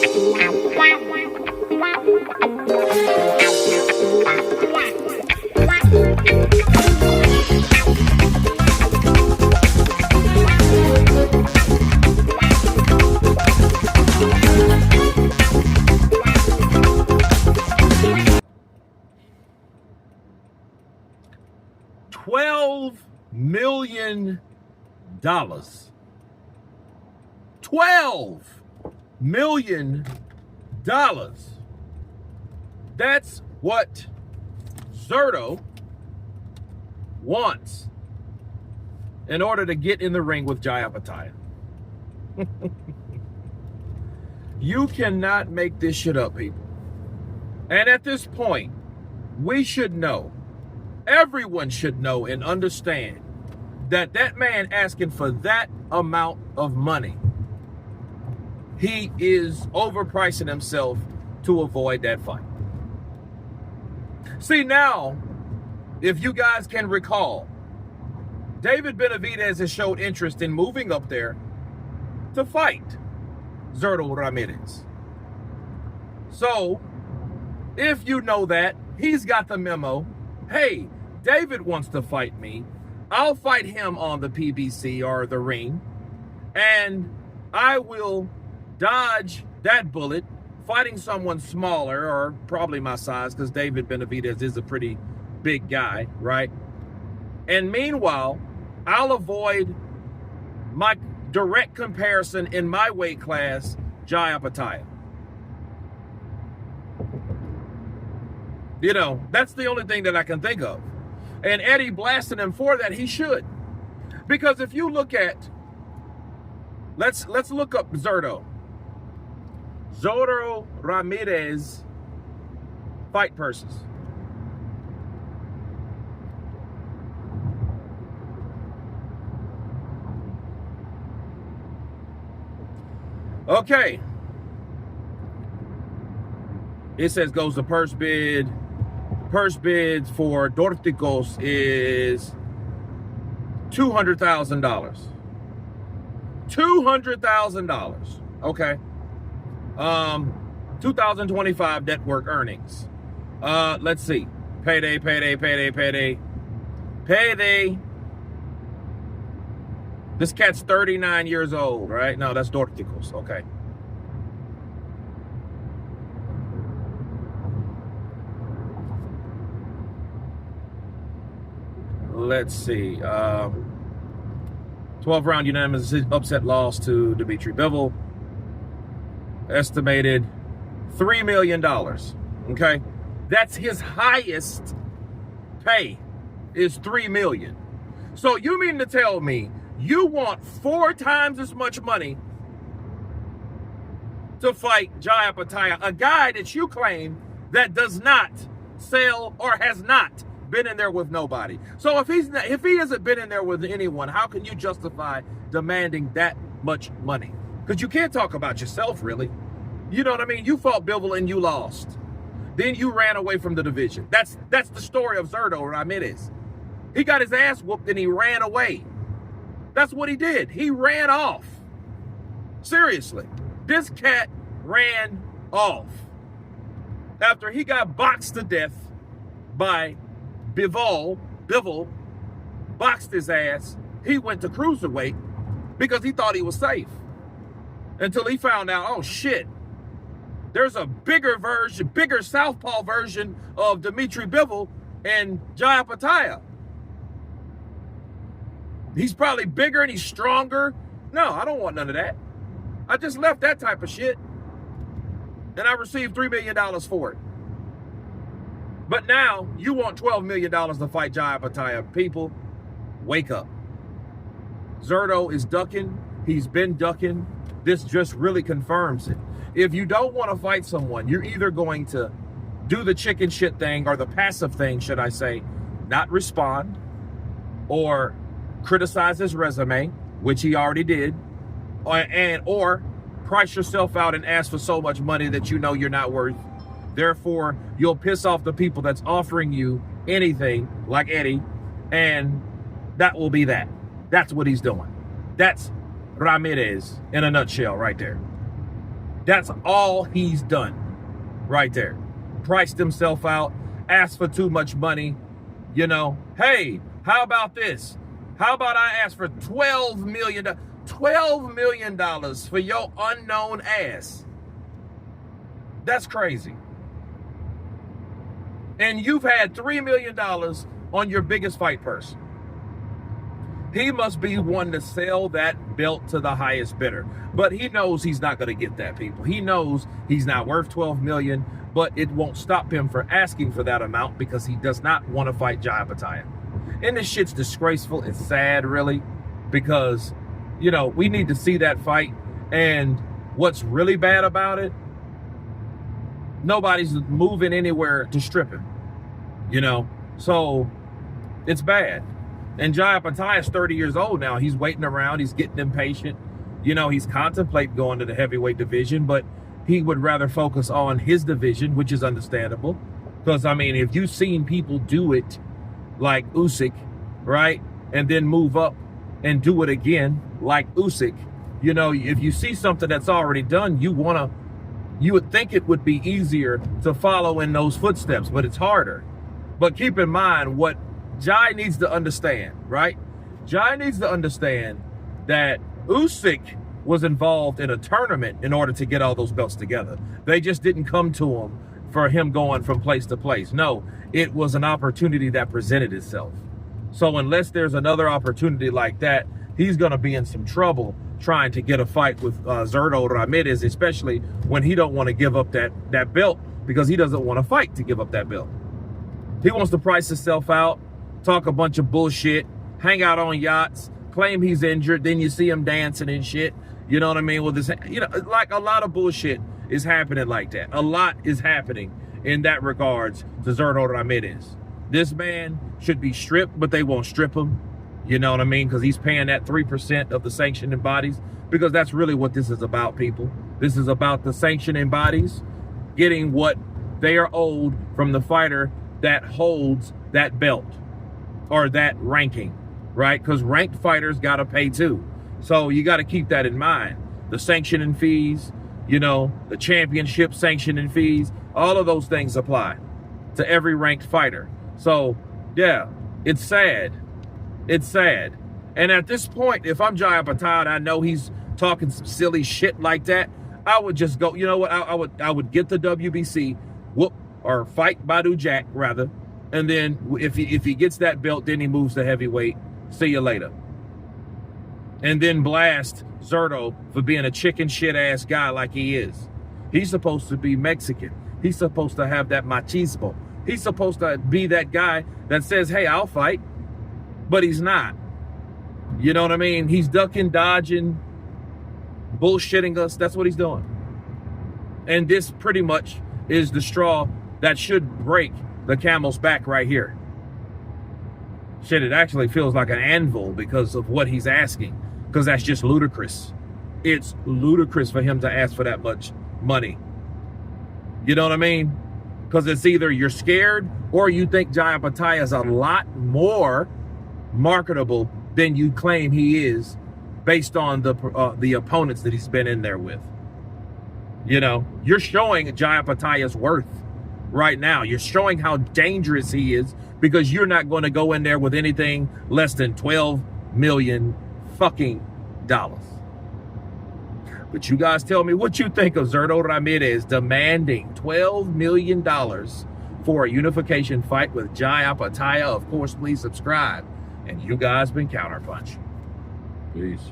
$12 million. $12 million. That's what Zurdo wants in order to get in the ring with Jai Opetaia. You cannot make this shit up, people. And at this point, we should know, everyone should know and understand that that man asking for that amount of money, he is overpricing himself to avoid that fight. See, now, if you guys can recall, David Benavidez has showed interest in moving up there to fight Zurdo Ramirez. So, if you know that, he's got the memo. Hey, David wants to fight me. I'll fight him on the PBC or the ring, and I will dodge that bullet fighting someone smaller, or probably my size, because David Benavidez is a pretty big guy, right? And meanwhile, I'll avoid my direct comparison in my weight class, Jai Opetaia. You know, that's the only thing that I can think of. And Eddie blasting him for that, he should. Because if you look at, let's look up Zurdo. Zurdo Ramirez fight purses. Okay. It says goes the purse bid. Purse bids for Dorticos is $200,000. $200,000. Okay. 2025 network earnings. Let's see. Payday. This cat's 39 years old, right? No, that's Dorticos. Okay. Let's see. 12-round unanimous upset loss to Dimitri Bivol. Estimated $3 million. Okay? That's his highest pay, is $3 million. So you mean to tell me you want 4 times as much money to fight Jai Opetaia, a guy that you claim that does not sell or has not been in there with nobody? So if he hasn't been in there with anyone, how can you justify demanding that much money? Because you can't talk about yourself, really. You know what I mean? You fought Bivol and you lost. Then you ran away from the division. That's the story of Zurdo Ramirez. He got his ass whooped and he ran away. That's what he did. He ran off. Seriously. This cat ran off. After he got boxed to death by Bivol boxed his ass, he went to cruiserweight because he thought he was safe. Until he found out, oh shit, there's a bigger southpaw version of Dimitri Bivol and Jai Opetaia. He's probably bigger and he's stronger. No, I don't want none of that. I just left that type of shit. And I received $3 million for it. But now you want $12 million to fight Jai Opetaia. People, wake up. Zurdo is ducking. He's been ducking. This just really confirms it. If you don't want to fight someone, you're either going to do the chicken shit thing, or the passive thing, should I say, not respond, or criticize his resume, which he already did, or price yourself out and ask for so much money that you know you're not worth. Therefore, you'll piss off the people that's offering you anything, like Eddie, and that will be that. That's what he's doing. That's Ramirez in a nutshell right there. That's all he's done right there. Priced himself out, asked for too much money. You know, hey, how about this? How about I ask for $12 million? $12 million for your unknown ass. That's crazy. And you've had $3 million on your biggest fight purse. He must be one to sell that belt to the highest bidder. But he knows he's not going to get that, people. He knows he's not worth $12 million, but it won't stop him from asking for that amount because he does not want to fight Jai Opetaia. And this shit's disgraceful. It's sad, really, because, you know, we need to see that fight. And what's really bad about it, nobody's moving anywhere to strip him, you know? So it's bad. And Jai Opetaia is 30 years old now. He's waiting around. He's getting impatient. You know, he's contemplating going to the heavyweight division, but he would rather focus on his division, which is understandable. Because, I mean, if you've seen people do it like Usyk, right, and then move up and do it again like Usyk, you know, if you see something that's already done, you would think it would be easier to follow in those footsteps, but it's harder. But keep in mind what Jai needs to understand, right? Jai needs to understand that Usyk was involved in a tournament in order to get all those belts together. They just didn't come to him for him going from place to place. No, it was an opportunity that presented itself. So unless there's another opportunity like that, he's going to be in some trouble trying to get a fight with Zurdo Ramirez, especially when he don't want to give up that belt because he doesn't want to fight to give up that belt. He wants to price himself out, talk a bunch of bullshit, hang out on yachts, claim he's injured, then you see him dancing and shit. You know what I mean? With this, you know, like a lot of bullshit is happening like that. A lot is happening in that regards to Zurdo Ramirez. This man should be stripped, but they won't strip him. You know what I mean? Because he's paying that 3% of the sanctioning bodies, because that's really what this is about, people. This is about the sanctioning bodies getting what they are owed from the fighter that holds that belt or that ranking, right? Because ranked fighters got to pay too. So you got to keep that in mind. The sanctioning fees, you know, the championship sanctioning fees, all of those things apply to every ranked fighter. So, yeah, it's sad. It's sad. And at this point, if I'm Jai Opetaia and I know he's talking some silly shit like that, I would just go, you know what, I would get the WBC, whoop, or fight Badu Jack, rather. And then if he gets that belt, then he moves to heavyweight. See you later. And then blast Zurdo for being a chicken shit ass guy like he is. He's supposed to be Mexican. He's supposed to have that machismo. He's supposed to be that guy that says, hey, I'll fight. But he's not. You know what I mean? He's ducking, dodging, bullshitting us. That's what he's doing. And this pretty much is the straw that should break the camel's back right here. Shit, it actually feels like an anvil because of what he's asking. Because that's just ludicrous. It's ludicrous for him to ask for that much money. You know what I mean? Because it's either you're scared or you think Jai Opetaia is a lot more marketable than you claim he is based on the opponents that he's been in there with. You know, you're showing Jai Opetaia's worth right now. You're showing how dangerous he is because you're not going to go in there with anything less than $12 million fucking dollars. But you guys tell me what you think of Zurdo Ramirez demanding $12 million for a unification fight with Jai Opetaia. Of course, please subscribe. And you guys been Counterpunch. Peace.